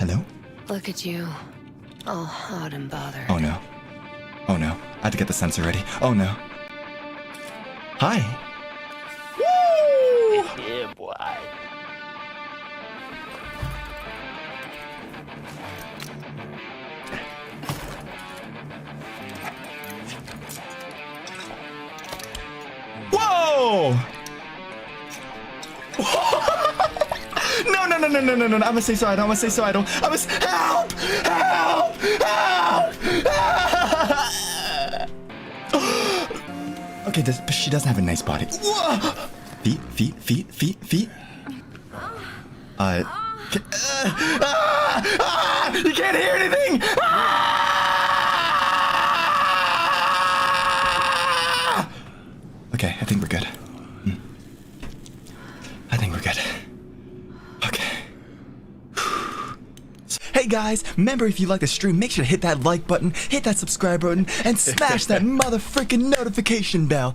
Hello? Look at you. All hot and bothered. Oh no. Oh no. I had to get the sensor ready. Oh no. Hi. Woo! Yeah, boy. Whoa! No, no, no, no, no, no, no, no. I'm gonna say so I don't. I'm gonna say so I don't. I'm gonna say, help! Help! Help! Okay, but she doesn't have a nice body. Whoa! Feet, feet, feet, feet, feet. You can't hear anything! Okay, I think we're good. I think we're good. Okay. Hey guys, remember if you like the stream, make sure to hit that like button, hit that subscribe button, and smash that motherfucking notification bell.